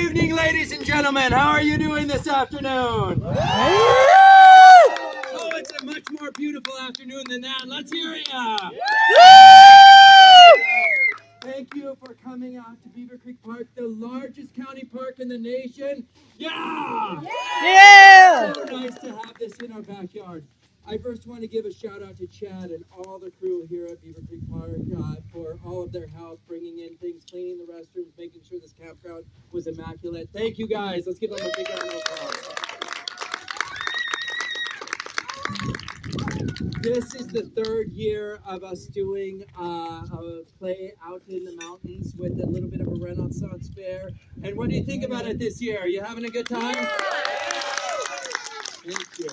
evening, ladies and gentlemen. How are you doing this afternoon? Oh, it's a much more beautiful afternoon than that. Let's hear ya. Thank you for coming out to Beaver Creek Park, the largest county park in the nation. Yeah! Yeah! So nice to have this in our backyard. I first want to give a shout out to Chad and all the crew here at Beaver Creek Park for all of their help, bringing in things, cleaning the restrooms, making sure this campground was immaculate. Thank you guys. Let's give them a big round of applause. This is the third year of us doing a play out in the mountains with a little bit of a Renaissance fair. And what do you think about it this year? You having a good time? Thank you.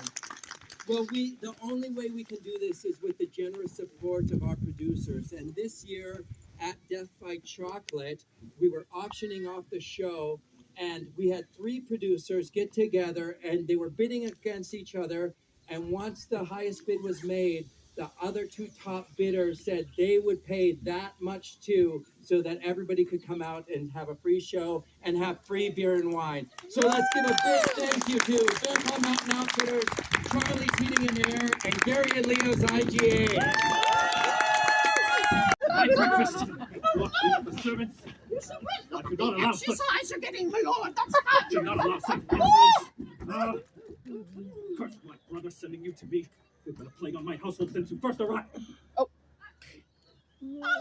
Well, the only way we can do this is with the generous support of our producers. And this year at Death by Chocolate, we were auctioning off the show, and we had 3 producers get together, and they were bidding against each other. And once the highest bid was made, the other 2 top bidders said they would pay that much too, so that everybody could come out and have a free show and have free beer and wine. So let's give a big thank you to Bear Mountain Outfitters, Charlie's Heating and Air, and Gary and Leo's IGA. My breakfast. The servants. You should wait. Look, do not the allow exercise you're getting, my lord. That's not Do not allow such influence. Curse my brother sending you to me. You've been a plague on my household since you first arrived. All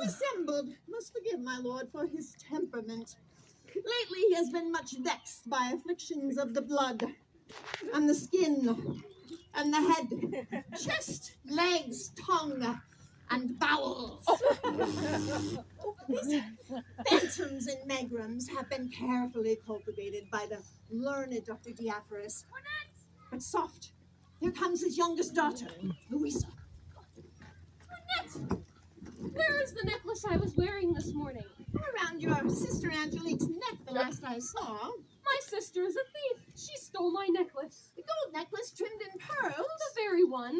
assembled must forgive my lord for his temperament. Lately he has been much vexed by afflictions of the blood, and the skin, and the head, chest, legs, tongue, and bowels. These phantoms and megrims have been carefully cultivated by the learned Dr. Diaphoros. But soft, here comes his youngest daughter, Louisa. Annette! Where is the necklace I was wearing this morning? Around your sister Angelique's neck the last I saw. My sister is a thief. She stole my necklace. The gold necklace trimmed in pearls. The very one.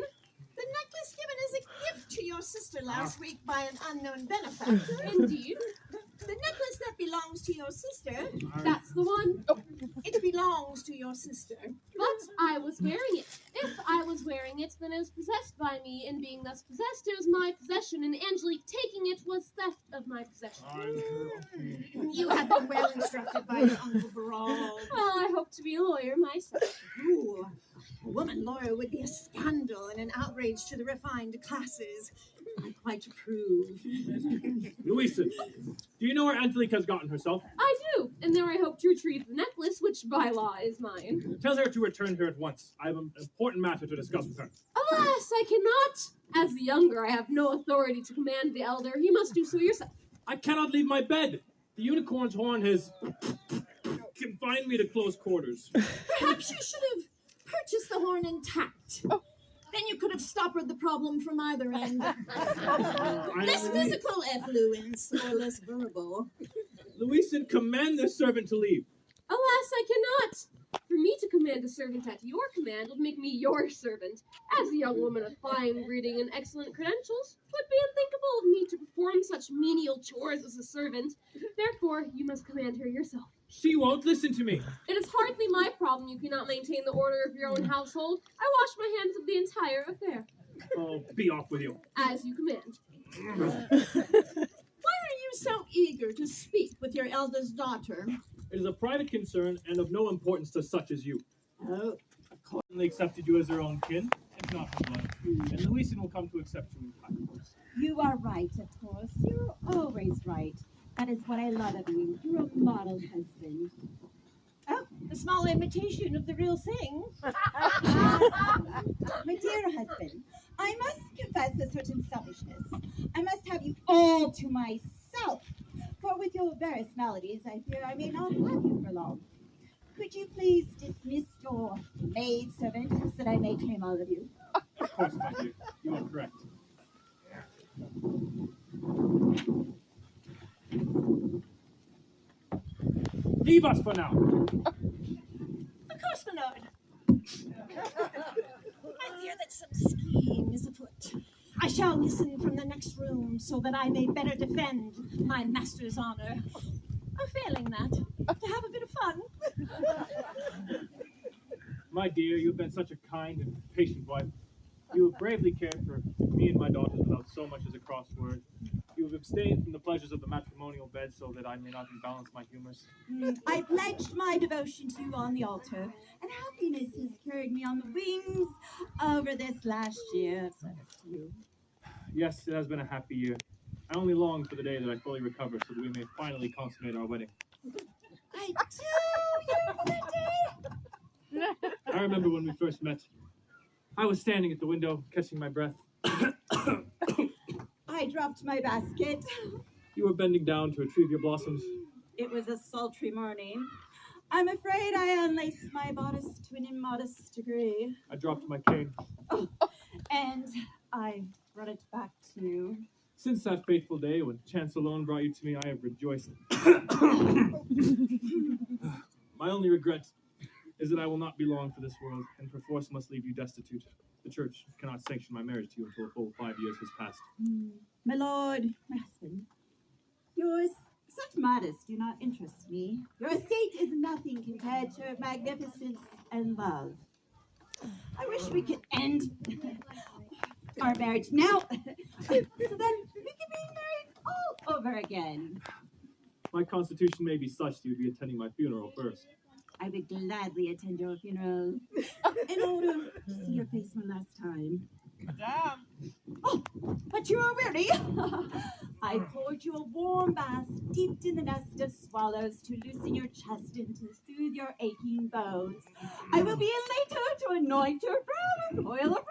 The necklace given as a gift to your sister last week by an unknown benefactor. Indeed. The necklace that belongs to your sister. That's the one. It belongs to your sister. But I was wearing it. If I was wearing it, then it was possessed by me, and being thus possessed, it was my possession, and Angelique taking it was theft of my possession. You have been well instructed by your Uncle Brawl. Well, I hope to be a lawyer myself. Ooh, a woman lawyer would be a scandal and an outrage to the refined classes. I quite approve. Louisa, do you know where Angelique has gotten herself? I do, and there I hope to retrieve the necklace, which by law is mine. Tell her to return here at once. I have an important matter to discuss with her. Alas, I cannot. As the younger, I have no authority to command the elder. You must do so yourself. I cannot leave my bed. The unicorn's horn has confined me to close quarters. Perhaps you should have purchased the horn intact. Then you could have stoppered the problem from either end. Less physical effluence, or less verbal. Louisa, command the servant to leave. Alas, I cannot. For me to command a servant at your command would make me your servant. As a young woman of fine breeding and excellent credentials, it would be unthinkable of me to perform such menial chores as a servant. Therefore, you must command her yourself. She won't listen to me. It is hardly my problem you cannot maintain the order of your own household. I wash my hands of the entire affair. Oh, be off with you. As you command. Why are you so eager to speak with your eldest daughter? It is a private concern and of no importance to such as you. Oh, Accordingly accepted you as their own kin, if not for blood. And Louisa will come to accept you in time. You are right, of course. You're always right. That is what I love of you. You're a model husband. oh, a small imitation of the real thing. My dear husband, I must confess a certain selfishness. I must have you all to myself. For with your various maladies, I fear I may not have you for long. Could you please dismiss your maid servant so that I may claim all of you? Of course, my dear. You are correct. Leave us for now. Of course, my lord. I fear that some scheme is afoot. I shall listen from the next room so that I may better defend my master's honor. Or failing that, to have a bit of fun. My dear, you have been such a kind and patient wife. You have bravely cared for me and my daughters without so much as a cross word. You have abstained from the pleasures of the matrimonial bed so that I may not imbalance my humors. I pledged my devotion to you on the altar, and happiness has carried me on the wings over this last year of service to you. Yes, it has been a happy year. I only long for the day that I fully recover so that we may finally consummate our wedding. I do yearn for that day. I remember when we first met. I was standing at the window, catching my breath. I dropped my basket. You were bending down to retrieve your blossoms. It was a sultry morning. I'm afraid I unlaced my bodice to an immodest degree. I dropped my cane. And I brought it back to you. Since that fateful day when chance alone brought you to me, I have rejoiced. My only regret is that I will not be long for this world, and perforce must leave you destitute. The church cannot sanction my marriage to you until a full 5 years has passed. My lord, my husband, your such matters do not interest me. Your estate is nothing compared to your magnificence and love. I wish we could end our marriage now, so then we can be married all over again. My constitution may be such that you would be attending my funeral first. I would gladly attend your funeral in order to see your face one last time. Madame! Oh, but you are weary. I poured you a warm bath steeped in the nest of swallows to loosen your chest and to soothe your aching bones. I will be in later to anoint your brow with oil of